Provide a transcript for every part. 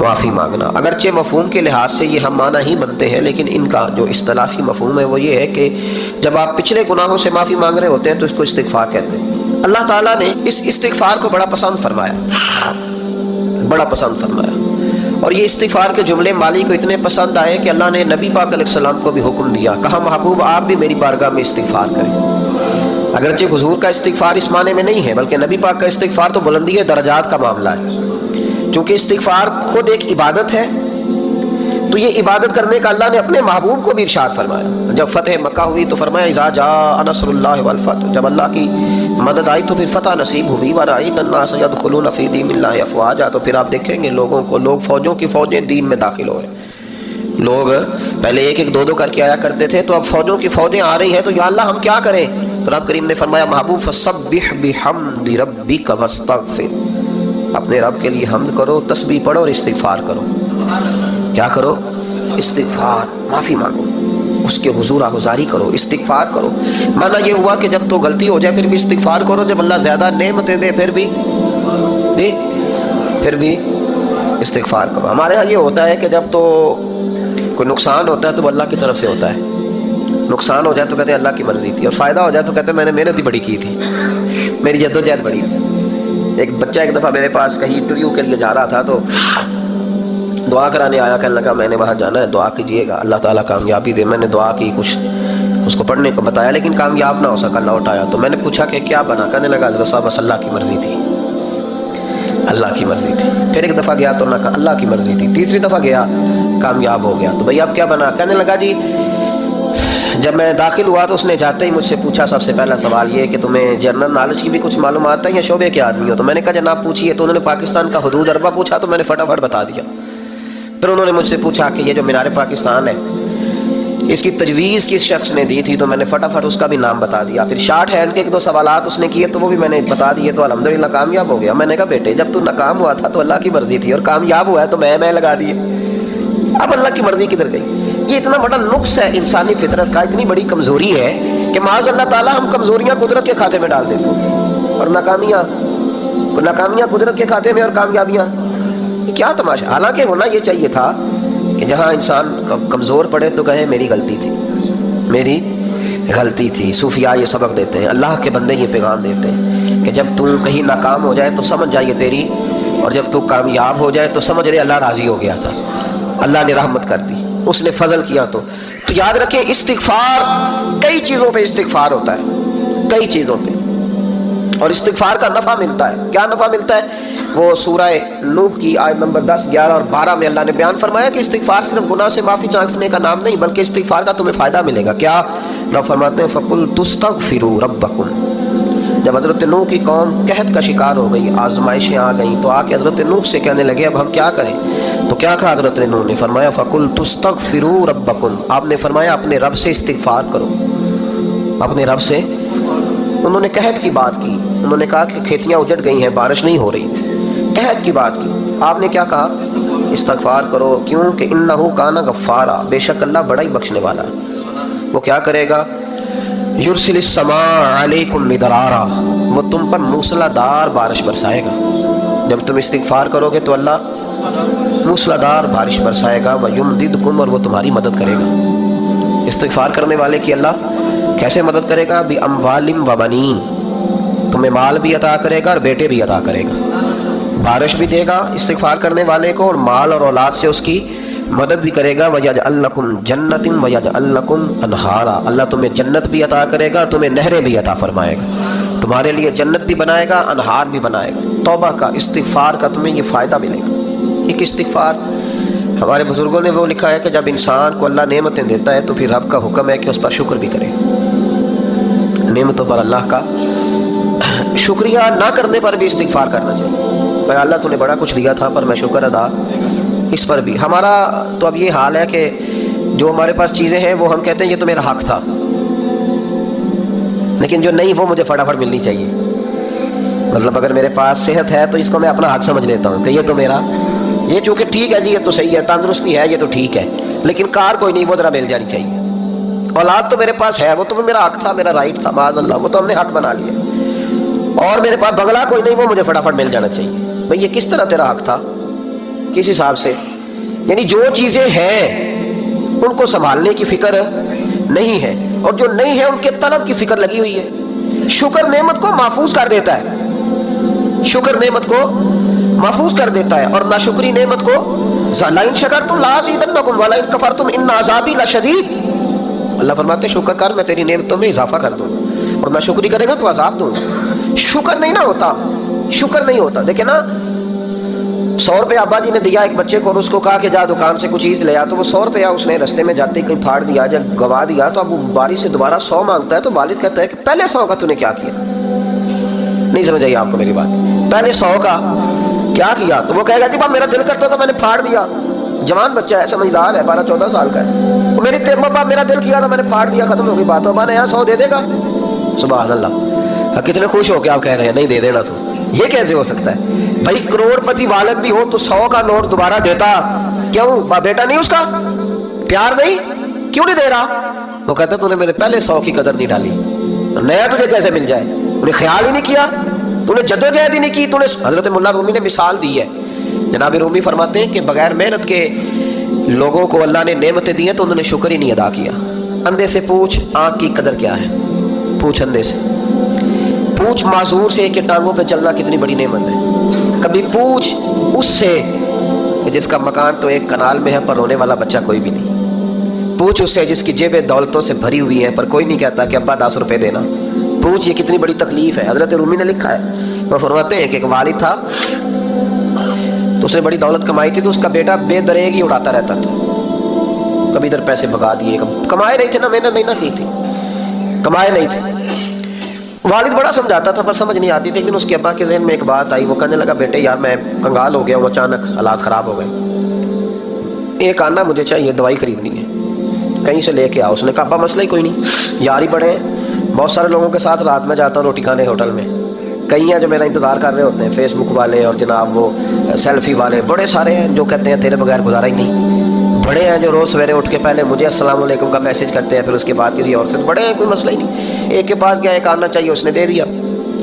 معافی مانگنا۔ اگرچہ مفہوم کے لحاظ سے یہ ہم معنی ہی بنتے ہیں، لیکن ان کا جو اصطلاحی مفہوم ہے وہ یہ ہے کہ جب آپ پچھلے گناہوں سے معافی مانگ رہے ہوتے ہیں تو اس کو استغفار کہتے ہیں۔ اللہ تعالیٰ نے اس استغفار کو بڑا پسند فرمایا، بڑا پسند فرمایا، اور یہ استغفار کے جملے مالی کو اتنے پسند آئے کہ اللہ نے نبی پاک علیہ السلام کو بھی حکم دیا، کہا محبوب آپ بھی میری بارگاہ میں استغفار کریں۔ اگرچہ حضور کا استغفار اس معنی میں نہیں ہے، بلکہ نبی پاک کا استغفار تو بلندی درجات کا معاملہ ہے، چونکہ استغفار خود ایک عبادت ہے، تو یہ عبادت کرنے کا اللہ نے اپنے محبوب کو بھی ارشاد فرمایا۔ جب فتح مکہ ہوئی تو فرمایا اذا جاء نصر اللہ والفتح، جب اللہ کی مدد آئی تو پھر فتح نصیب ہوئی، ورأیت الناس يدخلون فی دین اللہ افواجا، تو پھر آپ دیکھیں گے لوگوں کو، لوگ فوجوں کی فوجیں دین میں داخل ہو رہے ہیں۔ لوگ پہلے ایک ایک دو دو کر کے آیا کرتے تھے، تو اب فوجوں کی فوجیں آ رہی ہیں، تو یا اللہ ہم کیا کریں؟ تو رب کریم نے فرمایا محبوب فسبح بحمد ربک واستغفر، اپنے رب کے لیے حمد کرو، تسبیح پڑھو اور استغفار کرو۔ کیا کرو؟ استغفار، معافی مانگو، اس کے حضور آگزاری کرو، استغفار کرو۔ معنی یہ ہوا کہ جب تو غلطی ہو جائے پھر بھی استغفار کرو، جب اللہ زیادہ نعمتیں دے پھر بھی استغفار کرو۔ ہمارے ہاں یہ ہوتا ہے کہ جب تو کوئی نقصان ہوتا ہے تو وہ اللہ کی طرف سے ہوتا ہے، نقصان ہو جائے تو کہتے ہیں اللہ کی مرضی تھی، اور فائدہ ہو جائے تو کہتے ہیں میں نے محنت ہی بڑی کی تھی، میری جدوجہد بڑی تھی۔ ایک بچہ ایک دفعہ میرے پاس کہیں انٹرویو کے لیے جا رہا تھا، تو دعا کرانے آیا، کہنے لگا میں نے وہاں جانا ہے، دعا کیجیے گا اللہ تعالیٰ کامیابی دے۔ میں نے دعا کی، کچھ اس کو پڑھنے کو بتایا، لیکن کامیاب نہ ہو سکا، لوٹ آیا۔ تو میں نے پوچھا کہ کیا بنا؟ کہنے لگا حضرت صاحب بس اللہ کی مرضی تھی، اللہ کی مرضی تھی۔ پھر ایک دفعہ گیا تو نہ کہا اللہ کی مرضی تھی، تیسری دفعہ گیا کامیاب ہو گیا۔ تو بھئی اب کیا بنا؟ کہنے لگا جی جب میں داخل ہوا تو اس نے جاتے ہی مجھ سے پوچھا سب سے پہلا سوال یہ کہ تمہیں جنرل نالج کی بھی کچھ معلومات ہے یا شعبے کے آدمی ہو؟ تو میں نے کہا جناب پوچھیے۔ تو انہوں نے پاکستان کا حدود اربہ پوچھا تو میں نے فٹافٹ بتا دیا۔ پھر انہوں نے مجھ سے پوچھا کہ یہ جو مینار پاکستان ہے اس کی تجویز کس شخص نے دی تھی؟ تو میں نے فٹافٹ اس کا بھی نام بتا دیا۔ پھر شارٹ ہینڈ کے ایک دو سوالات اس نے کیے تو وہ بھی میں نے بتا دیے، تو الحمدللہ کامیاب ہو گیا۔ میں نے کہا بیٹے جب تو ناکام ہوا تھا تو اللہ کی مرضی تھی، اور کامیاب ہوا ہے تو میں لگا دیے، اب اللہ کی مرضی کدھر گئی؟ یہ اتنا بڑا نقص ہے انسانی فطرت کا، اتنی بڑی کمزوری ہے کہ معاذ اللہ تعالیٰ ہم کمزوریاں قدرت کے کھاتے میں ڈال دیتے ہیں، اور ناکامیاں قدرت کے کھاتے میں، اور کامیابیاں یہ کیا تماشا؟ حالانکہ ہونا یہ چاہیے تھا کہ جہاں انسان کمزور پڑے تو کہے میری غلطی تھی، میری غلطی تھی۔ صوفیاء یہ سبق دیتے ہیں، اللہ کے بندے یہ پیغام دیتے ہیں کہ جب تو کہیں ناکام ہو جائے تو سمجھ جائے تیری، اور جب تو کامیاب ہو جائے تو سمجھ رہے اللہ راضی ہو گیا تھا، اللہ نے رحمت کر دی، اس نے فضل کیا۔ تو یاد رکھیں استغفار کئی چیزوں پہ استغفار ہوتا ہے، کئی چیزوں پہ، اور استغفار کا نفع ملتا ہے۔ کیا نفع ملتا ہے؟ وہ سورہ نوح کی آیت نمبر 10، 11 اور 12 میں اللہ نے بیان فرمایا کہ استغفار صرف گناہ سے معافی چاہنے کا نام نہیں، بلکہ استغفار کا تمہیں فائدہ ملے گا۔ کیا؟ رب فرماتے ہیں فَقُلْتُ اسْتَغْفِرُوا رَبَّكُمْ، جب حضرت نوح کی قوم قحط کا شکار ہو گئی، آزمائشیں آ گئیں، تو آ کے حضرت نوح سے کہنے لگے اب ہم کیا کریں؟ تو کیا کہا حضرت نوح نے؟ فرمایا فَقُلْتُ اسْتَغْفِرُوا رَبَّكُمْ، آپ نے فرمایا اپنے رب سے استغفار کرو، اپنے رب سے۔ انہوں نے قحط کی بات کی، انہوں نے کہا کہ کھیتیاں اجڑ گئی ہیں، بارش نہیں ہو رہی، قحط کی بات کی۔ آپ نے کیا کہا؟ استغفار کرو، کیوں کہ انہ کان غفارا، بے شک اللہ بڑا ہی بخشنے والا ہے۔ وہ کیا کرے گا؟ یرسل السماء علیکم مدرارا، وہ تم پر موسلا دار بارش برسائے گا۔ جب تم استغفار کرو گے تو اللہ موسلا دار بارش برسائے گا، ویمددکم، اور وہ تمہاری مدد کرے گا۔ استغفار کرنے والے کی اللہ کیسے مدد کرے گا؟ باموال و بنین، تمہیں مال بھی عطا کرے گا اور بیٹے بھی عطا کرے گا، بارش بھی دے گا استغفار کرنے والے کو، اور مال اور اولاد سے اس کی مدد بھی کرے گا۔ وَيَجْعَلْ لَكُمْ جَنَّةٍ وَيَجْعَلْ لَكُمْ أَنْهَارًا، اللہ تمہیں جنت بھی عطا کرے گا اور تمہیں نہریں بھی عطا فرمائے گا، تمہارے لیے جنت بھی بنائے گا، انہار بھی بنائے گا۔ توبہ کا، استغفار کا تمہیں یہ فائدہ ملے گا۔ ایک استغفار، ہمارے بزرگوں نے وہ لکھا ہے کہ جب انسان کو اللہ نعمتیں دیتا ہے تو پھر رب کا حکم ہے کہ اس پر شکر بھی کرے، نعمتوں پر اللہ کا شکریہ نہ کرنے پر بھی استغفار کرنا چاہیے کہ اللہ تو نے بڑا کچھ دیا تھا پر میں شکر ادا اس پر بھی۔ ہمارا تو اب یہ حال ہے کہ جو ہمارے پاس چیزیں ہیں وہ ہم کہتے ہیں یہ تو میرا حق تھا، لیکن جو نہیں وہ مجھے فٹافٹ ملنی چاہیے۔ مطلب اگر میرے پاس صحت ہے تو اس کو میں اپنا حق سمجھ لیتا ہوں کہ یہ تو میرا، یہ چونکہ ٹھیک ہے جی، یہ تو صحیح ہے، تندرستی ہے، یہ تو ٹھیک ہے، لیکن کار کوئی نہیں، وہ ذرا مل جانی چاہیے۔ اولاد تو میرے پاس ہے، وہ تو میرا حق تھا، میرا رائٹ تھا، معاذ اللہ وہ تو ہم نے حق بنا لیا۔ اور میرے پاس بنگلہ کوئی نہیں، وہ مجھے فٹافٹ مل جانا چاہیے۔ بھئی یہ کس طرح تیرا حق تھا؟ کس حساب سے؟ یعنی جو چیزیں ہیں ان کو سنبھالنے کی فکر نہیں ہے، اور جو نہیں ہے ان کے طلب کی فکر لگی ہوئی ہے۔ شکر نعمت کو محفوظ کر دیتا ہے، شکر نعمت کو محفوظ کر دیتا ہے، اور ناشکری نعمت کو لَئِن شَكَرْتُمْ لَأَزِيدَنَّكُمْ وَلَئِن كَفَرْتُمْ إِنَّ عَذَابِي لَشَدِيدٌ۔ اللہ فرماتے ہیں شکر کر، میں تیری نعمتوں میں اضافہ کر دوں، اور ناشکری کرے گا تو عذاب دوں گا۔ شکر نہیں نہ ہوتا، شکر نہیں ہوتا۔ دیکھیں نا، 100 روپے ابا جی نے دیا ایک بچے کو، اور اس کو کہا کہ جا دکان سے کچھ چیز لے آ، تو وہ 100 روپیہ اس نے رستے میں جاتے ہی کہیں پھاڑ دیا، جب گوا دیا، تو اب وہ والد سے دوبارہ 100 مانگتا ہے، تو والد کہتا ہے کہ پہلے 100 کا تو نے کیا کیا؟ نہیں سمجھ آئی آپ کو میری بات؟ پہلے 100 کا کیا کیا؟ تو وہ کہے گا جی بابا میرا دل کرتا تھا میں نے پھاڑ دیا۔ جوان بچہ ہے، سمجھدار ہے، 12-14 سال کا ہے، وہ میرا دل کیا تھا میں نے پھاڑ دیا، ختم ہو گئی بات۔ ابا نے یہاں 100 دے دے گا؟ سبحان اللہ، کتنے خوش ہو کے آپ کہہ رہے ہیں نہیں دے دینا تو، یہ کیسے ہو سکتا ہے بھائی؟ کروڑ پتی والد بھی ہو تو 100 کا نوٹ دوبارہ دیتا کیوں؟ بیٹا نہیں اس کا پیار نہیں، کیوں نہیں دے رہا؟ وہ کہتا تو نے میرے پہلے 100 کی قدر نہیں ڈالی، نیا تجھے کیسے مل جائے؟ تو نے خیال ہی نہیں کیا، تو نے جدوجہد ہی نہیں کی، تو نے۔ حضرت مولانا رومی نے مثال دی ہے، جناب رومی فرماتے ہیں کہ بغیر محنت کے لوگوں کو اللہ نے نعمتیں دی ہیں تو انہوں نے شکر ہی نہیں ادا کیا۔ اندھے سے پوچھ آنکھ کی قدر کیا ہے، پوچھ اندھے سے، پوچھ معذور سے کہ ٹانگوں پہ چلنا کتنی بڑی نعمت ہے، کبھی پوچھ اس سے جس کا مکان تو ایک کنال میں ہے پر رونے والا بچہ کوئی بھی نہیں، پوچھ اس سے جس کی جیبیں دولتوں سے بھری ہوئی ہیں پر کوئی نہیں کہتا کہ ابا 10 روپے دینا، پوچھ یہ کتنی بڑی تکلیف ہے۔ حضرت رومی نے لکھا ہے، وہ فرماتے ہیں کہ ایک والد تھا تو اس نے بڑی دولت کمائی تھی، تو اس کا بیٹا بے دریغ ہی اڑاتا رہتا تھا، کبھی ادھر پیسے بھگا دیے، کمائے نہیں تھے نا، محنت نہیں نہ کی تھی، کمائے نہیں تھے۔ والد بڑا سمجھاتا تھا پر سمجھ نہیں آتی تھی۔ ایک دن اس کے ابا کے ذہن میں ایک بات آئی، وہ کہنے لگا بیٹے یار میں کنگال ہو گیا ہوں، اچانک حالات خراب ہو گئے، ایک آنا مجھے چاہیے، دوائی خریدنی ہے، کہیں سے لے کے آؤ۔ اس نے کہا ابا مسئلہ ہی کوئی نہیں، یار ہی بڑے ہیں، بہت سارے لوگوں کے ساتھ رات میں جاتا ہوں روٹی کھانے ہوٹل میں، کئی ہیں جو میرا انتظار کر رہے ہوتے ہیں، فیس بک والے اور جناب وہ سیلفی والے، بڑے سارے ہیں جو کہتے ہیں تیرے بغیر گزارا ہی نہیں، بڑے ہیں جو روز سویرے اٹھ کے پہلے مجھے السلام علیکم کا میسج کرتے ہیں، پھر اس کے بعد کسی اور سے، بڑے ہیں کوئی مسئلہ ہی نہیں۔ ایک کے پاس گیا، ایک آنا چاہیے، اس نے دے دیا،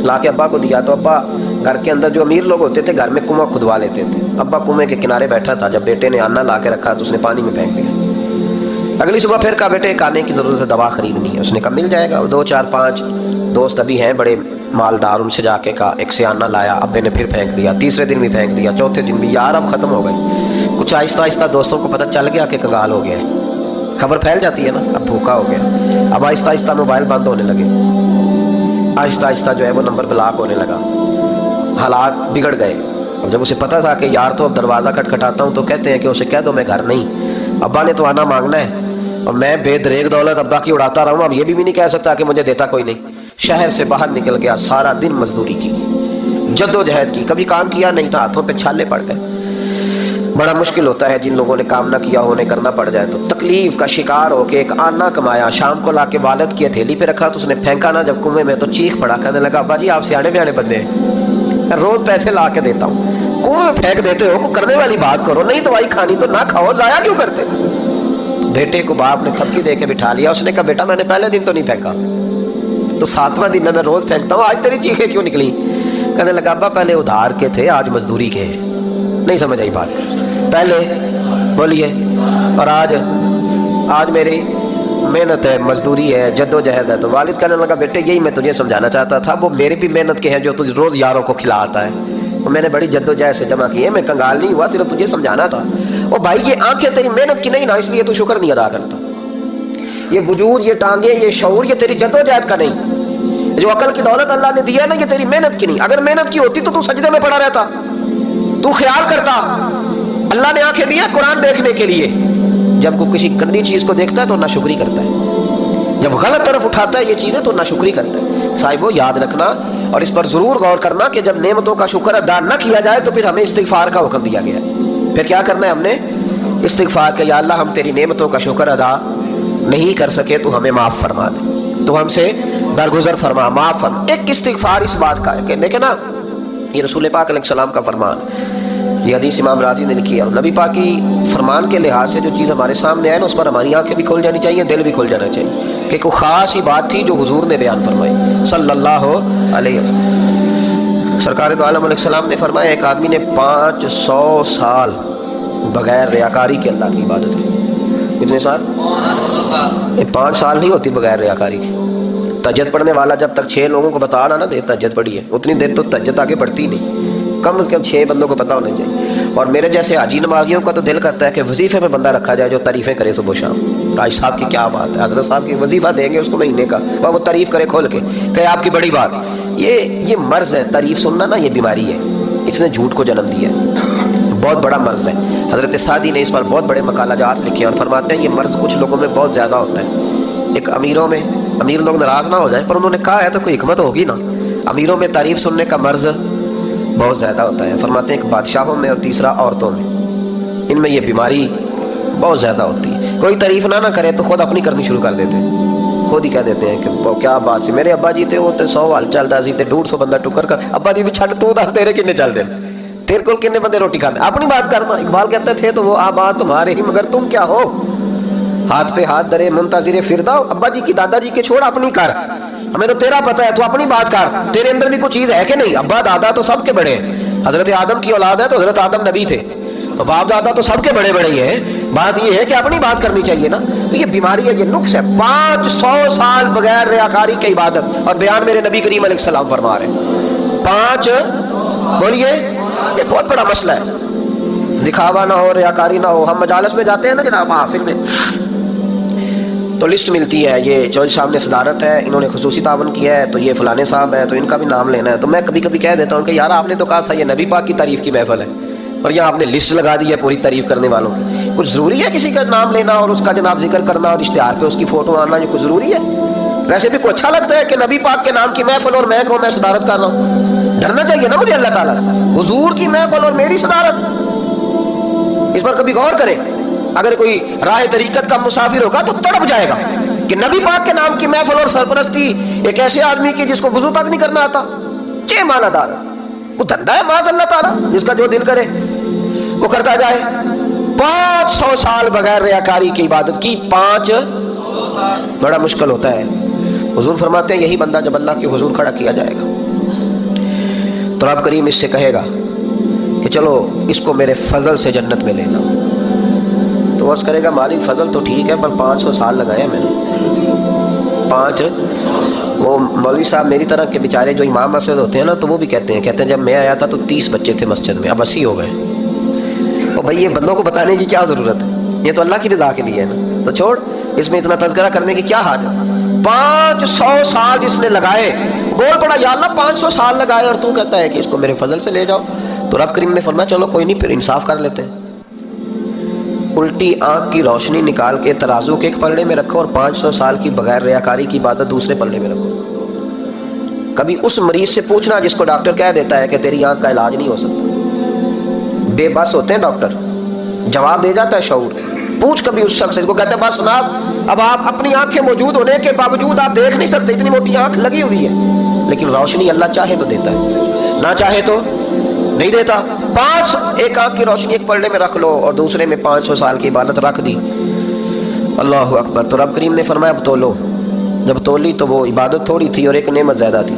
لا کے ابا کو دیا، تو ابا گھر کے اندر جو امیر لوگ ہوتے تھے گھر میں کنواں کھدوا لیتے تھے، ابا کنویں کے کنارے بیٹھا تھا، جب بیٹے نے آنا لا کے رکھا تو اس نے پانی میں پھینک دیا۔ اگلی صبح پھر کہا بیٹے ایک آنے کی ضرورت ہے، دوا خریدنی ہے، اس نے کہا مل جائے گا۔ 2 4 5 دوست ابھی ہیں بڑے مالدار، ان سے جا کے کہا، ایک سے آنا لایا، ابے نے پھر پھینک دیا، تیسرے دن بھی پھینک دیا، چوتھے دن بھی، یار اب ختم ہو گئے۔ کچھ آہستہ آہستہ دوستوں کو پتہ چل گیا کہ کنگال ہو گیا ہے، خبر پھیل جاتی ہے نا، اب بھوکا ہو گیا، اب آہستہ آہستہ موبائل بند ہونے لگے، آہستہ آہستہ جو ہے وہ نمبر بلاک ہونے لگا، حالات بگڑ گئے۔ اب جب اسے پتہ تھا کہ یار تو اب دروازہ کھٹکھٹاتا ہوں تو کہتے ہیں کہ اسے کہہ دو میں گھر نہیں، ابا نے تو آنا مانگنا ہے، اور میں بے دریغ دولت ابا کی اڑاتا رہا ہوں، اب یہ بھی نہیں کہہ سکتا کہ مجھے دیتا کوئی نہیں۔ شہر سے باہر نکل گیا، سارا دن مزدوری کی، جد و جہد کی، کبھی کام کیا نہیں تھا، ہاتھوں پہ چھالے پڑ گئے۔ بڑا مشکل ہوتا ہے جن لوگوں نے کام نہ کیا ہو، انہیں کرنا پڑ جائے تو تکلیف کا شکار ہو کے ایک آنا کمایا، شام کو لا کے والد کی ہتھیلی پہ رکھا تو اس نے پھینکا نا جب کنویں میں تو چیخ پڑا، کہنے لگا ابا جی آپ سیانے بیانے بندے ہیں، روز پیسے لا کے دیتا ہوں، کنویں میں پھینک دیتے ہو، کوئی کرنے والی بات کرو، نہیں دوائی کھانی تو نہ کھاؤ، ضائع کیوں کرتے؟ بیٹے کو باپ نے تھپکی دے کے بٹھا لیا، اس نے کہا بیٹا میں نے پہلے دن تو نہیں پھینکا، تو 7واں دن میں روز پھینکتا ہوں، آج تیری چیخیں کیوں نکلی؟ کہنے لگا ابا پہلے ادھار کے تھے آج مزدوری کے ہیں۔ نہیں سمجھ آئی بات؟ پہلے بولیے، اور آج میری محنت ہے، مزدوری ہے، جد و جہد ہے۔ تو والد کہنے لگا بیٹے یہی میں تجھے سمجھانا چاہتا تھا، وہ میرے بھی محنت کے ہیں جو تجھ روز یاروں کو کھلا آتا ہے، وہ میں نے بڑی جد و جہد سے جمع کی ہے، میں کنگال نہیں ہوا، صرف تجھے سمجھانا تھا۔ او بھائی یہ آنکھیں تیری محنت کی نہیں نا، اس لیے تو شکر نہیں ادا کرتا، یہ وجود، یہ ٹانگیں، یہ شعور، یہ تیری جد و جہد کا نہیں، جو عقل کی دولت اللہ نے دی ہے نا یہ تیری محنت کی نہیں، اگر محنت کی ہوتی تو سجدے میں پڑا رہتا، تو خیال کرتا۔ اللہ نے آنکھیں دی ہیں قرآن دیکھنے کے لیے، جب کوئی کسی گندی چیز کو دیکھتا ہے تو ناشکری کرتا ہے، جب غلط طرف اٹھاتا ہے یہ چیزیں تو ناشکری کرتا ہے۔ صاحبو یاد رکھنا اور اس پر ضرور غور کرنا کہ جب نعمتوں کا شکر ادا نہ کیا جائے تو پھر ہمیں استغفار کا حکم دیا گیا ہے۔ پھر کیا کرنا ہے ہم نے؟ استغفار کہ یا اللہ ہم تیری نعمتوں کا شکر ادا نہیں کر سکے تو ہمیں معاف فرما دے، تو ہم سے درگزر فرما، معاف فرما۔ ایک استغفار اس بات کا ہے کہ دیکھیں نا یہ رسول پاک علیہ السلام کا فرمان، یہ حدیث امام راضی نے لکھی ہے، اور نبی پاک کی فرمان کے لحاظ سے جو چیز ہمارے سامنے آئے نا اس پر ہماری آنکھیں بھی کھل جانی چاہیے، دل بھی کھل جانا چاہیے کہ کوئی خاص ہی بات تھی جو حضور نے بیان فرمائی صلی اللہ علیہ وسلم۔ سرکار دو عالم علیہ السلام نے فرمایا ایک آدمی نے 500 سال بغیر ریاکاری کے اللہ کی عبادت کی. کتنے سال؟ 5 سال نہیں ہوتی بغیر ریاکاری کی. تہجد پڑھنے والا جب تک 6 لوگوں کو بتا نہ دے تہجد پڑھی ہے اتنی دیر تو تہجد آگے بڑھتی نہیں. کم از کم 6 بندوں کو پتہ ہونا چاہیے. اور میرے جیسے حاجی نمازیوں کا تو دل کرتا ہے کہ وظیفے پہ بندہ رکھا جائے جو تعریفیں کرے صبح و شام. حاج صاحب کی کیا بات ہے، حضرت صاحب کی وظیفہ دیں گے اس کو مہینے کا، وہ تعریف کرے کھول کے کہ آپ کی بڑی بات. یہ مرض ہے تعریف سننا نا، یہ بیماری ہے، اس نے جھوٹ کو جنم دیا ہے، بہت بڑا مرض ہے. حضرت سعدی نے اس پر بہت بڑے مقالہ جات لکھے اور فرماتے ہیں یہ مرض کچھ لوگوں میں بہت زیادہ ہوتا ہے. ایک امیروں میں، امیر لوگ ناراض نہ ہو جائیں پر انہوں نے کہا ہے تو کوئی حکمت ہوگی نا. امیروں میں تعریف سننے کا مرض بہت زیادہ ہوتا ہے. فرماتے ہیں ایک بادشاہوں میں اور تیسرا عورتوں میں، ان میں یہ بیماری بہت زیادہ ہوتی ہے. کوئی تعریف نہ کرے تو خود اپنی کرنی شروع کر دیتے ہیں، خود ہی کہہ دیتے ہیں کہ کیا بات سی میرے ابا جی تھے وہ 100 حال چلتا سی 150 بندہ ٹکر کر ابا جی چھڈ تو دس تیرے کنے چل دے، تیرے کو کنے بندے روٹی کھاتے، اپنی بات کرنا. اقبال کہتے تھے تو وہ آباد تمہارے ہی مگر تم کیا ہو، ہاتھ پہ ہاتھ درے منتظر فردا. ابا جی کی دادا جی کے چھوڑ اپنی کر، ہمیں تو تیرا پتہ ہے تو اپنی بات کر، تیرے اندر بھی کوئی چیز ہے کہ نہیں. ابا دادا تو سب کے بڑے ہیں، حضرت آدم کی اولاد ہے تو حضرت آدم نبی تھے تو باپ دادا تو سب کے بڑے بڑے ہی ہیں. بات یہ ہے کہ اپنی بات کرنی چاہیے نا. تو یہ بیماری ہے، یہ نقص ہے. 500 سال بغیر ریاکاری کی عبادت اور بیان میرے نبی کریم علیہ السلام فرما رہے ہیں. 5 بولیے، یہ بہت بڑا مسئلہ ہے. دکھاوا نہ ہو، ریاکاری نہ ہو. ہم مجالس میں جاتے ہیں نا جناب، محافل میں تو لسٹ ملتی ہے، یہ جج صاحب نے صدارت ہے، انہوں نے خصوصی تعاون کیا ہے تو یہ فلانے صاحب ہے تو ان کا بھی نام لینا ہے. تو میں کبھی کبھی کہہ دیتا ہوں کہ یار آپ نے تو کہا تھا یہ نبی پاک کی تعریف کی محفل ہے اور یہاں آپ نے لسٹ لگا دی ہے پوری تعریف کرنے والوں کی. کچھ ضروری ہے کسی کا نام لینا اور اس کا جناب ذکر کرنا اور اشتہار پہ اس کی فوٹو آنا، یہ کچھ ضروری ہے؟ ویسے بھی کوئی اچھا لگتا ہے کہ نبی پاک کے نام کی محفل اور میں کہوں میں صدارت کر رہا ہوں؟ ڈرنا چاہیے نا مجھے اللہ تعالیٰ. حضور کی محفل اور میری صدارت، اس پر کبھی غور کریں. اگر کوئی راہ طریقت کا مسافر ہوگا تو تڑپ جائے گا کہ نبی پاک کے نام کی محفل اور سرپرستی ایک ایسے آدمی کی جس کو وضو تک نہیں کرنا آتا. چھ مانا دار وہ دھندا ہے معاذ اللہ تعالیٰ، جس کا جو دل کرے وہ کرتا جائے. 500 سال بغیر ریاکاری کی عبادت کی. 500 بڑا مشکل ہوتا ہے. حضور فرماتے ہیں یہی بندہ جب اللہ کے حضور کھڑا کیا جائے گا تو رب کریم اس سے کہے گا کہ چلو اس کو میرے فضل سے جنت میں لینا. تو عرض کرے گا مالک فضل تو ٹھیک ہے پر 500 سال لگائے میں نے. 5 وہ مولوی صاحب میری طرح کے بیچارے جو امام مسجد ہوتے ہیں نا تو وہ بھی کہتے ہیں جب میں آیا تھا تو 30 بچے تھے مسجد میں، اب 80 ہو گئے. تو بھائی یہ بندوں کو بتانے کی کیا ضرورت ہے، یہ تو اللہ کی رضا کے لیے ہے نا. تو چھوڑ اس میں اتنا تذکرہ کرنے کی کیا حاجت. 500 سال جس نے لگائے، بول پڑا یا اللہ 500 سال لگائے اور تو کہتا ہے کہ اس کو میرے فضل سے لے جاؤ. تو رب کریم نے فرمایا چلو کوئی نہیں، پھر انصاف کر لیتے ہیں. الٹی آنکھ کی روشنی نکال کے ترازو کے ایک پلڑے میں رکھو اور 500 سال کی بغیر ریاکاری کی عبادت دوسرے پلڑے میں رکھو. کبھی اس مریض سے پوچھنا جس کو ڈاکٹر کہہ دیتا ہے کہ تیری آنکھ کا علاج نہیں ہو سکتا. بے بس ہوتے ہیں ڈاکٹر، جواب دے جاتا ہے شعور. پوچھ کبھی اس شخص کو، کہتے ہیں بس جناب اب آپ اپنی آنکھیں موجود ہونے کے باوجود آپ دیکھ نہیں سکتے، اتنی موٹی آنکھ لگی ہوئی ہے، لیکن روشنی اللہ چاہے تو دیتا ہے، نہ چاہے تو نہیں دیتا. 5 ایک آنکھ کی روشنی ایک پلڑے میں رکھ لو اور دوسرے میں 500 سال کی عبادت رکھ دی. اللہ اکبر. تو رب کریم نے فرمایا اب تولو. جب تولی تو وہ عبادت تھوڑی تھی اور ایک نعمت زیادہ تھی.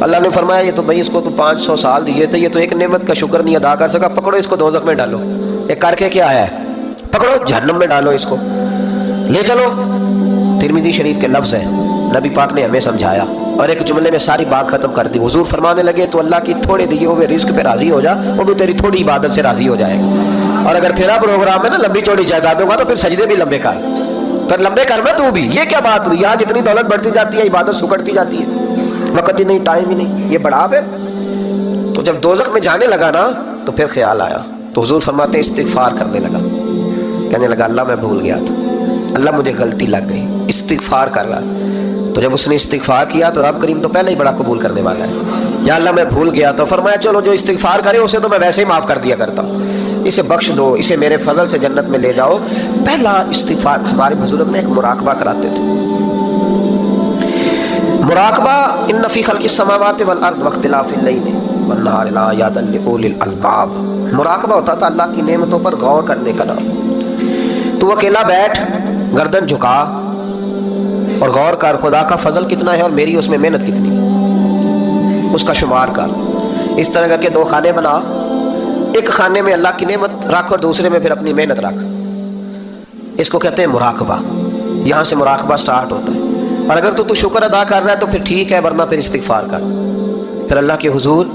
اللہ نے فرمایا یہ تو بھائی اس کو تو 500 سال دیے تھے، یہ تو ایک نعمت کا شکر نہیں ادا کر سکا، پکڑو اس کو دوزخ میں ڈالو. یہ کر کے کیا آیا ہے؟ پکڑو جہنم میں ڈالو اس کو، لے چلو. ترمذی شریف کے لفظ ہیں، نبی پاک نے ہمیں سمجھایا اور ایک جملے میں ساری بات ختم کر دی. حضور فرمانے لگے تو اللہ کی تھوڑے دیے ہوئے رزق پہ راضی ہو جا، وہ بھی تیری تھوڑی عبادت سے راضی ہو جائے گا. اور اگر تیرا پروگرام ہے نا لمبی چوڑی جائیدادوں کا تو پھر سجدے بھی لمبے کر، پھر لمبے کر میں تو بھی. یہ کیا بات ہوئی؟ آج اتنی دولت بڑھتی جاتی ہے، عبادت سکڑتی جاتی ہے، وقت ہی نہیں، ٹائم ہی نہیں، یہ بڑھا پھر. تو جب دوزخ میں جانے لگا نا تو پھر خیال آیا. تو حضور فرماتے ہیں استغفار کرنے لگا، کہنے لگا اللہ میں بھول گیا تھا، اللہ مجھے غلطی لگ گئی. استغفار کر رہا. تو جب اس نے استغفار کیا تو رب کریم تو پہلے ہی بڑا قبول کرنے والا ہے. یا اللہ میں بھول گیا، تو فرمایا چلو جو استغفار کرے اسے تو میں ویسے ہی معاف کر دیا کرتا ہوں، اسے بخش دو، اسے میرے فضل سے جنت میں لے جاؤ. پہلا استغفار. ہمارے بزرگ نے ایک مراقبہ کراتے تھے. مراقبہ ان فی خلق السماوات والارض واختلاف اللیل والنہار لآیات لأولی الالباب. مراقبہ ہوتا تھا اللہ کی نعمتوں پر غور کرنے کا نام. تو اکیلا بیٹھ، گردن جھکا اور غور کر خدا کا فضل کتنا ہے اور میری اس میں محنت کتنی، اس کا شمار کر. اس طرح کر کے 2 خانے بنا، ایک خانے میں اللہ کی نعمت رکھ اور دوسرے میں پھر اپنی محنت رکھ. اس کو کہتے ہیں مراقبہ. یہاں سے مراقبہ سٹارٹ ہوتا ہے. اور اگر تو شکر ادا کر رہا ہے تو پھر ٹھیک ہے، ورنہ پھر استغفار کر، پھر اللہ کے حضور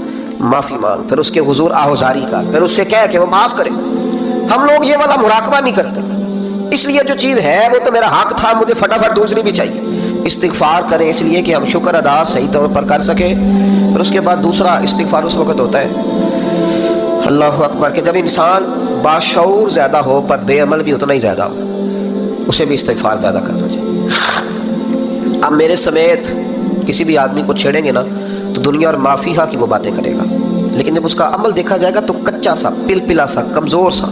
معافی مانگ، پھر اس کے حضور آہوزاری کر، پھر اس سے کہہ کہ وہ معاف کرے. ہم لوگ یہ والا مراقبہ نہیں کرتے، اس لیے جو چیز ہے وہ تو میرا حق تھا، مجھے فٹافٹ دوسری بھی چاہیے. استغفار کریں اس لیے کہ ہم شکر ادا صحیح طور پر کر سکیں. پھر اس کے بعد دوسرا استغفار اس وقت ہوتا ہے اللہ اکبر کہ جب انسان باشعور زیادہ ہو پر بے عمل بھی اتنا ہی زیادہ ہو، اسے بھی استغفار زیادہ کرنا چاہیے. اب میرے سمیت کسی بھی آدمی کو چھیڑیں گے نا تو دنیا اور مافیہ کی وہ باتیں کرے گا، لیکن جب اس کا عمل دیکھا جائے گا تو کچا سا، پلپلا سا، کمزور سا.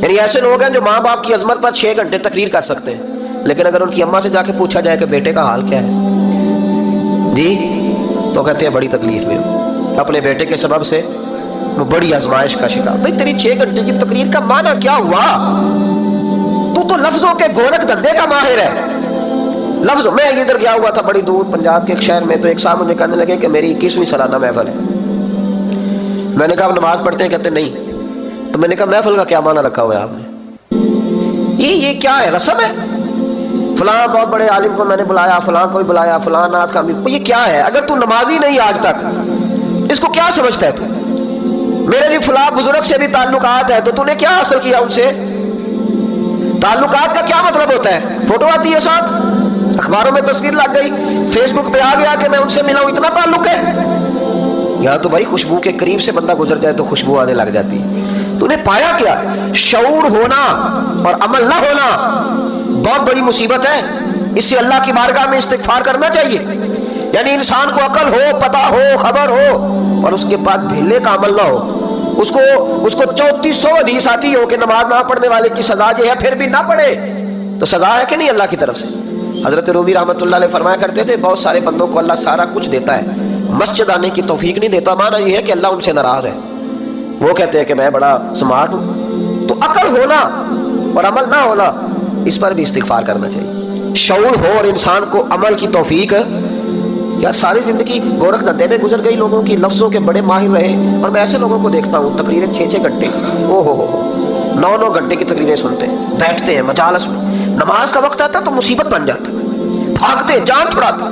یعنی ایسے لوگ ہیں جو ماں باپ کی عظمت پر 6 گھنٹے تقریر کر سکتے ہیں، لیکن اگر ان کی اماں سے جا کے پوچھا جائے کہ بیٹے کا حال کیا ہے جی، تو کہتے ہیں بڑی تکلیف میں ہو، اپنے بیٹے کے سبب سے وہ بڑی آزمائش کا شکار. بھئی تیری 6 گھنٹے کی تقریر کا معنی کیا ہوا؟ تو لفظوں کے گورکھ دھندے کا ماہر ہے. لفظوں میں ادھر گیا ہوا تھا بڑی دور پنجاب کے ایک شہر میں، تو ایک صاحب مجھے کہنے لگے کہ میری 21ویں سالانہ محفل ہے. میں نے کہا آپ نماز پڑھتے ہیں؟ کہتے نہیں. تو میں نے کہا محفل کا کیا معنی رکھا ہوا ہے آپ نے؟ یہ کیا ہے، رسم ہے؟ فلاں بہت بڑے عالم کو میں نے بلایا، فلاں کو بھی بلایا، فلاں نعت کا بھی. یہ کیا ہے؟ اگر تو نمازی نہیں آج تک، اس کو کیا سمجھتا ہے تو؟ میرے بھی فلاں بزرگ سے بھی تعلقات ہے، تو نے کیا حاصل کیا ان سے؟ تعلقات کا کیا مطلب ہوتا ہے؟ فوٹو آتی ہے ساتھ، اخباروں میں تصویر لگ گئی، فیس بک پہ آ گیا کہ میں ان سے ملا ہوں، اتنا تعلق ہے؟ یہاں تو بھائی خوشبو کے قریب سے بندہ گزر جائے تو خوشبو آنے لگ جاتی ہے. تو نے پایا کیا؟ شعور ہونا اور عمل نہ ہونا بہت بڑی مصیبت ہے. اس سے اللہ کی بارگاہ میں استغفار کرنا چاہیے. یعنی انسان کو عقل ہو، پتہ ہو، خبر ہو، اور اس کے بعد ڈھیلے کا عمل نہ ہو. اس کو 3400 حدیث آتی ہو کہ نماز نہ پڑھنے والے کی سزا یہ ہے، پھر بھی نہ پڑھے تو سزا ہے کہ نہیں اللہ کی طرف سے؟ حضرت رومی رحمۃ اللہ علیہ فرمایا کرتے تھے بہت سارے بندوں کو اللہ سارا کچھ دیتا ہے، مسجد آنے کی توفیق نہیں دیتا. معنی یہ ہے کہ اللہ ان سے ناراض ہے. وہ کہتے ہیں کہ میں بڑا سمارٹ ہوں. تو عقل ہونا اور عمل نہ ہونا، اس پر بھی استغفار کرنا چاہیے. شعور ہو اور انسان کو عمل کی توفیق. یار ساری زندگی گورکھ دھندے میں گزر گئی لوگوں کی، لفظوں کے بڑے ماہر رہے، اور میں ایسے لوگوں کو دیکھتا ہوں تقریریں 6 گھنٹے، او ہو 9 گھنٹے کی تقریریں سنتے ہیں، بیٹھتے ہیں مجالس میں. نماز کا وقت آتا تو مصیبت بن جاتا، بھاگتے جان چھڑاتے.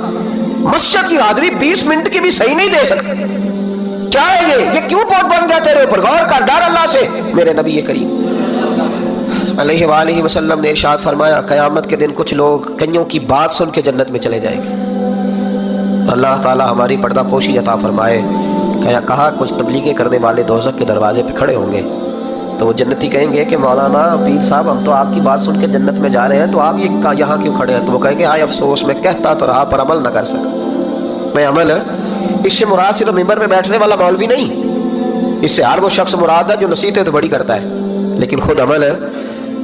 مسجد کی حاضری 20 منٹ کی بھی صحیح نہیں دے سکتے. کیا ہے یہ کیوں بہت بن گیا تیرے اوپر؟ غور کر، ڈر اللہ سے. میرے نبی کریم علیہ وآلہ وسلم نے ارشاد فرمایا قیامت کے دن کچھ لوگ کئیوں کی بات سن کے جنت میں چلے جائیں گے. اللہ تعالی ہماری پردہ پوشی عطا فرمائے. کہا کچھ تبلیغیں کرنے والے دوزخ کے دروازے پہ کھڑے ہوں گے تو وہ جنتی کہیں گے کہ مولانا پیر صاحب ہم تو آپ کی بات سن کے جنت میں جا رہے ہیں، تو آپ یہ یہاں کیوں کھڑے ہیں؟ تو وہ کہیں گے ہائے افسوس، میں کہتا تو رہا پر عمل نہ کر سکا. میں عمل اس سے مراد صرف ممبر پہ بیٹھنے والا مولوی نہیں، اس سے ہر وہ شخص مراد ہے جو نصیحتیں تو بڑی کرتا ہے لیکن خود عمل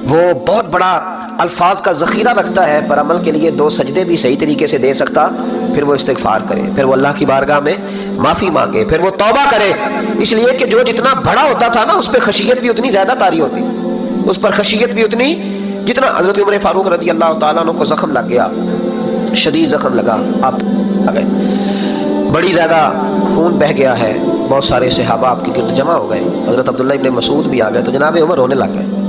وہ بہت بڑا الفاظ کا ذخیرہ رکھتا ہے، پر عمل کے لیے 2 سجدے بھی صحیح طریقے سے دے سکتا. پھر وہ استغفار کرے، پھر وہ اللہ کی بارگاہ میں معافی مانگے، پھر وہ توبہ کرے. اس لیے کہ جو جتنا بڑا ہوتا تھا نا اس پہ خشیت بھی اتنی زیادہ طاری ہوتی، اس پر خشیت بھی اتنی جتنا. حضرت عمر فاروق رضی اللہ تعالیٰ عنہ کو زخم لگ گیا، شدید زخم لگا، آپ آ گئے، بڑی زیادہ خون بہہ گیا ہے، بہت سارے صحابہ آپ کے گرد جمع ہو گئے. حضرت عبداللہ ابن مسعود بھی آ گئے تو جناب عمر رونے لگ گئے.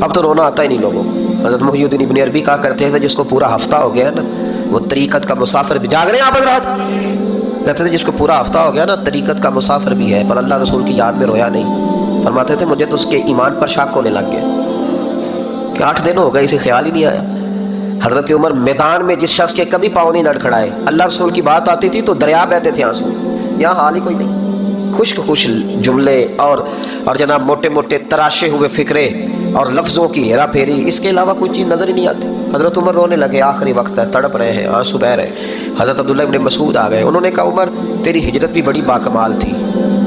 اب تو رونا آتا ہی نہیں لوگوں کو. حضرت محی الدین ابن عربی کہا کرتے تھے جس کو پورا ہفتہ ہو گیا نا وہ طریقت کا مسافر بھی. جاگ رہے ہیں آپ حضرات؟ کہتے تھے جس کو پورا ہفتہ ہو گیا نا طریقت کا مسافر بھی ہے، پر اللہ رسول کی یاد میں رویا نہیں. فرماتے تھے مجھے تو اس کے ایمان پر شک ہونے لگ گیا کہ 8 دن ہو گئے اسے خیال ہی نہیں آیا. حضرت عمر میدان میں جس شخص کے کبھی پاؤں نہیں لڑکھڑائے، اللہ رسول کی بات آتی تھی تو دریا بہتے تھے آنسو. یہاں حال ہی کوئی نہیں، خشک جملے اور جناب موٹے موٹے تراشے ہوئے فکرے اور لفظوں کی ہیرا پھیری، اس کے علاوہ کوئی چیز نظر ہی نہیں آتی. حضرت عمر رونے لگے، آخری وقت ہے، تڑپ رہے ہیں، آنسو بہہ رہے. حضرت عبداللہ ابن مسعود آ گئے، انہوں نے کہا عمر تیری ہجرت بھی بڑی باکمال تھی،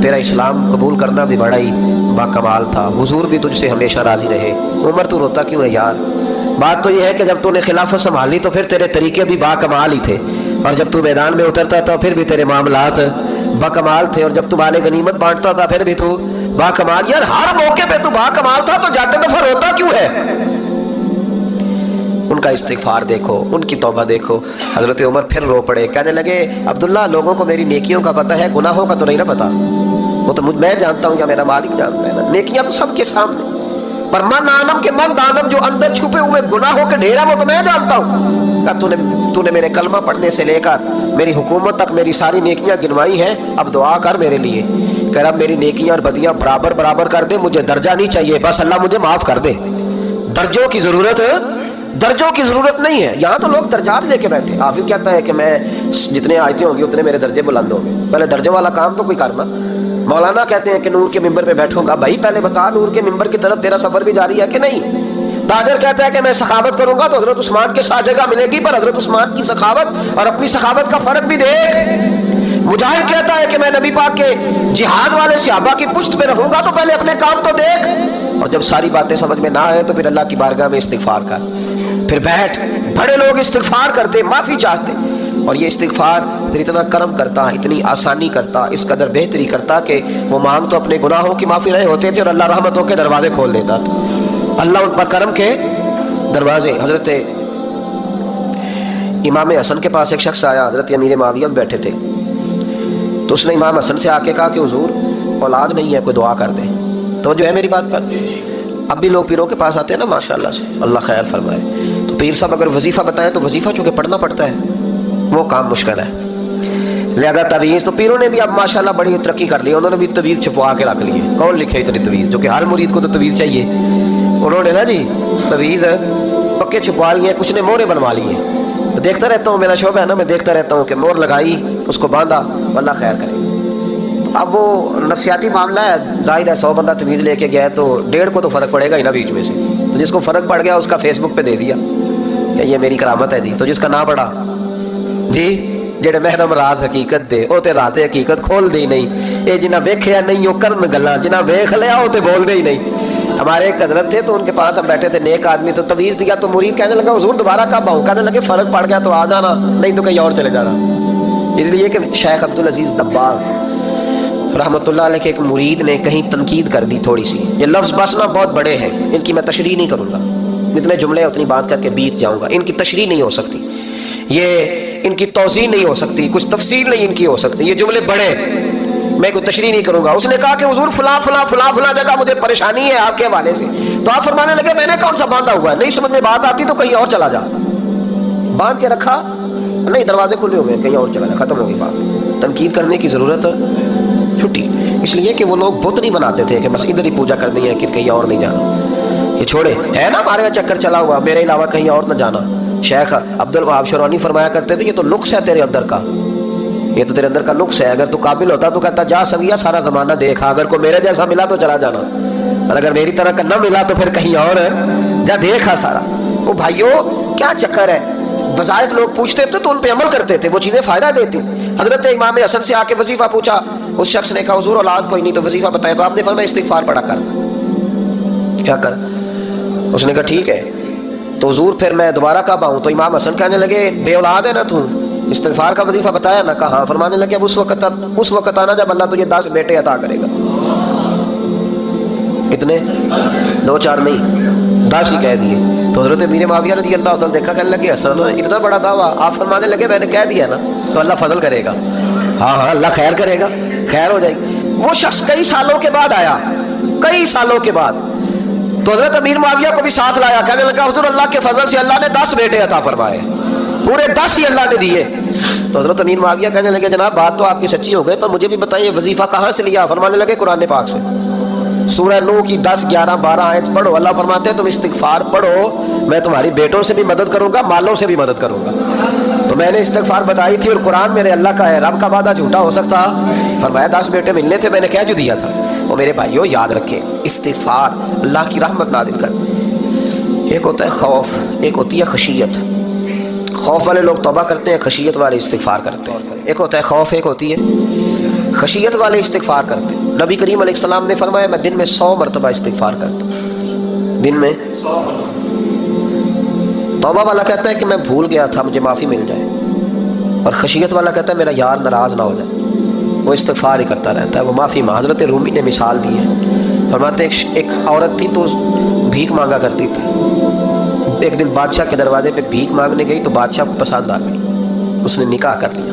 تیرا اسلام قبول کرنا بھی بڑا ہی باکمال تھا، حضور بھی تجھ سے ہمیشہ راضی رہے. عمر تو روتا کیوں ہے یار؟ بات تو یہ ہے کہ جب تو نے خلافت سنبھالی تو پھر تیرے طریقے بھی باکمال ہی تھے، اور جب تو میدان میں اترتا تھا پھر بھی تیرے معاملات باکمال تھے، اور جب تو مال غنیمت بانٹتا تھا پھر بھی تو باکمال. یار ہر موقع پہ تو باکمال تھا تو جاتے دفعہ روتا کیوں ہے؟ ان کا استغفار دیکھو، ان کی توبہ دیکھو. حضرت عمر پھر رو پڑے، کہنے لگے عبداللہ لوگوں کو میری نیکیوں کا پتہ ہے، گناہوں کا تو نہیں نہ پتہ. وہ تو میں جانتا ہوں یا میرا مالک جانتا ہے نا. نیکیاں تو سب کے سامنے, پر من آنم کے من دانم, جو اندر چھپے ہوئے گناہوں کے ڈھیر ہیں وہ تو میں جانتا ہوں. کہ تو نے میرے کلمہ پڑھنے سے لے کر میری حکومت تک میری ساری نیکیاں گنوائی ہیں, اب دعا کر میرے لیے کہ رب میری نیکیاں اور بدیاں برابر برابر کر دے, مجھے درجہ نہیں چاہیے, بس اللہ مجھے معاف کر دے. درجوں کی ضرورت نہیں ہے. یہاں تو لوگ درجات لے کے بیٹھے. حافظ کہتا ہے کہ میں جتنے آیتیں ہوں گی اتنے میرے درجے بلند ہوں گے. پہلے درجوں والا کام تو کوئی کرنا. مولانا کہتے ہیں کہ نور کے ممبر پہ بیٹھوں گا, بھائی پہلے بتا نور کے ممبر کی طرف تیرا سفر بھی جاری ہے کہ نہیں. تاجر کہتا ہے کہ میں سخاوت کروں گا تو حضرت عثمان کے ساتھ جگہ ملے گی, پر حضرت عثمان کی سخاوت اور اپنی سخاوت کا فرق بھی دیکھ. مجاہد کہتا ہے کہ میں نبی پاک کے جہاد والے صحابہ کی پشت پہ رہوں گا تو پہلے اپنے کام تو دیکھ. اور جب ساری باتیں سمجھ میں نہ آئے تو پھر اللہ کی بارگاہ میں استغفار کر, پھر بیٹھ. بڑے لوگ استغفار کرتے, معافی چاہتے, اور یہ استغفار پھر اتنا کرم کرتا, اتنی آسانی کرتا, اس قدر بہتری کرتا کہ وہ مانگ تو اپنے گناہوں کی معافی رہے ہوتے تھے اور اللہ رحمتوں کے دروازے کھول دیتا تھا. اللہ ان پر کرم کے دروازے. حضرت امام حسن کے پاس ایک شخص آیا, حضرت امیر معاویہ بیٹھے تھے, تو اس نے امام حسن سے آ کے کہا کہ حضور اولاد نہیں ہے, کوئی دعا کر دے. تو جو ہے میری بات پر, اب بھی لوگ پیروں کے پاس آتے ہیں نا, ماشاءاللہ سے اللہ خیر فرمائے, تو پیر صاحب اگر وظیفہ بتائیں تو وظیفہ چونکہ پڑھنا پڑتا ہے وہ کام مشکل ہے. لہذا تویز تو پیروں نے بھی اب ماشاءاللہ بڑی ترقی کر لی, انہوں نے بھی تویز چھپوا کے رکھ لی ہے. کون لکھے اتنی تویز, جو کہ ہر مرید کو تو تویز چاہیے. انہوں نے نا جی تویز پکے چھپوا لی ہیں, کچھ نے مورے بنوا لی ہیں. دیکھتا رہتا ہوں, میرا شوق ہے نا, میں دیکھتا رہتا ہوں کہ مور لگائی, اس کو باندھا, اللہ خیر کرے. اب وہ نفسیاتی معاملہ ہے, ظاہر ہے 100 بندہ تویز لے کے گیا ہے تو 1.5 کو تو فرق پڑے گا ہی نا بیچ میں سے. تو جس کو فرق پڑ گیا اس کا فیس بک پہ دے دیا کہ یہ میری کرامت ہے جی, تو جس کا نہ پڑا جی جڑے محرم رات حقیقت دے وہ تے رات حقیقت کھول دے ہی نہیں. یہ جنہ ویکھیا نہیں وہ کرن گلاں, جنہ ویکھ لیا وہ تے بول دے ہی نہیں. ہمارے ایک حضرت تھے تو ان کے پاس ہم بیٹھے تھے, نیک آدمی, تو تویز دیا تو مرید کہنے لگا حضور دوبارہ کب آؤں, کہنے لگے فرق پڑ گیا تو آ جانا, نہیں تو کہیں اور چلے جانا. اس لیے کہ شیخ عبدالعزیز دباغ رحمۃ اللہ علیہ کے ایک مرید نے کہیں تنقید کر دی تھوڑی سی. یہ لفظ بس نا بہت بڑے ہیں, ان کی میں تشریح نہیں کروں گا, جتنے جملے اتنی بات کر کے بیت جاؤں گا. ان کی تشریح نہیں ہو سکتی, یہ ان کی توضیح نہیں ہو سکتی, کچھ تفصیل نہیں ان کی ہو سکتی. یہ جملے بڑے, میں کوئی تشریح نہیں کروں گا. اس نے کہا کہ حضور فلاں فلاں فلاں فلاں جگہ مجھے پریشانی ہے آپ کے حوالے سے. تو آپ فرمانے لگے میں نے کون سا باندھا ہوا ہے, نہیں سمجھ میں بات آتی تو کہیں اور چلا جا. باندھ کے رکھا, نہیں دروازے کھلے ہوئے ہیں, کہیں اور چلا جا, ختم ہو گئی بات. تنقید کرنے کی ضرورت چھٹی, اس لیے کہ وہ لوگ بت نہیں بناتے تھے کہ بس ادھر ہی پوجا کرنی ہے کہ کہیں اور نہیں جانا. یہ چھوڑے, ہے نا ہمارے یہاں چکر چلا ہوا, میرے علاوہ کہیں اور نہ جانا. شیخ عبدالوہاب شرونی فرمایا کرتے تھے یہ تو نقص ہے تیرے اندر کا, یہ تو تیرے اندر کا نقص ہے. اگر تو قابل ہوتا تو کہتا جا سنگیا سارا زمانہ دیکھا, اگر کوئی میرے جیسا ملا تو چلا جانا, اور اگر میری طرح کا نہ ملا تو پھر کہیں اور جا دیکھا سارا. وہ بھائیو کیا چکر ہے, وظائف لوگ پوچھتے تھے تو ان پہ عمل کرتے تھے, وہ چیزیں فائدہ دیتی. حضرت امام حسن سے آ کے وظیفہ پوچھا, اس شخص نے کہا حضور اولاد کوئی نہیں تو وظیفہ بتائے, تو آپ نے فرمایا استغفار پڑھا کر. کیا کر, اس نے کہا ٹھیک ہے. تو حضور پھر میں دوبارہ کب آؤں, تو امام حسن کہنے لگے بے اولاد ہے نا تو, استغفار کا وظیفہ بتایا نا, کہا. فرمانے لگے اب اس وقت آنا جب اللہ تجھے 10 بیٹے عطا کرے گا. کتنے, 2-4 نہیں, 10 ہی کہہ دیے. تو حضرت امیر معاویہ رضی اللہ تعالیٰ دیکھا, کہنے لگے حسن اتنا بڑا دعویٰ. آپ فرمانے لگے میں نے کہہ دیا نا تو اللہ فضل کرے گا. ہاں ہاں اللہ خیر کرے گا, خیر ہو جائے گی. وہ شخص کئی سالوں کے بعد آیا, کئی سالوں کے بعد, تو حضرت امیر معاویہ کو بھی ساتھ لایا. کہنے لگا حضور اللہ کے فضل سے اللہ نے 10 بیٹے عطا فرمائے, پورے 10 ہی اللہ نے دیے. تو حضرت امیر معاویہ کہنے لگے جناب بات تو آپ کی سچی ہو گئی, پر مجھے بھی بتائیے وظیفہ کہاں سے لیا. فرمانے لگے قرآن پاک سے, سورہ نوح کی 10, 11, 12 آیت پڑھو. اللہ فرماتے ہیں تم استغفار پڑھو, میں تمہاری بیٹوں سے بھی مدد کروں گا, مالوں سے بھی مدد کروں گا. تو میں نے استغفار بتائی تھی, اور قرآن میرے اللہ کا ہے, رب کا وعدہ جھوٹا ہو سکتا. فرمایا 10 بیٹے ملنے تھے, میں نے کہہ جو دیا تھا. وہ میرے بھائیوں یاد رکھیں, استغفار اللہ کی رحمت نازل کر. ایک ہوتا ہے خوف, ایک ہوتی ہے خشیت. خوف والے لوگ توبہ کرتے ہیں, خشیت والے استغفار کرتے ہیں. ایک ہوتا ہے خوف, ایک ہوتی ہے خشیت والے استغفار کرتے ہیں. نبی کریم علیہ السلام نے فرمایا میں دن میں 100 مرتبہ استغفار کرتا ہوں, دن میں 100. توبہ والا کہتا ہے کہ میں بھول گیا تھا, مجھے معافی مل جائے, اور خشیت والا کہتا ہے میرا یار ناراض نہ ہو جائے, وہ استغفار ہی کرتا رہتا ہے, وہ معافی. حضرت رومی نے مثال دی ہے, فرماتے ہیں ایک عورت تھی تو بھیک مانگا کرتی تھی. ایک دن بادشاہ کے دروازے پہ بھیک مانگنے گئی تو بادشاہ کو پسند آ گئی, اس نے نکاح کر لیا.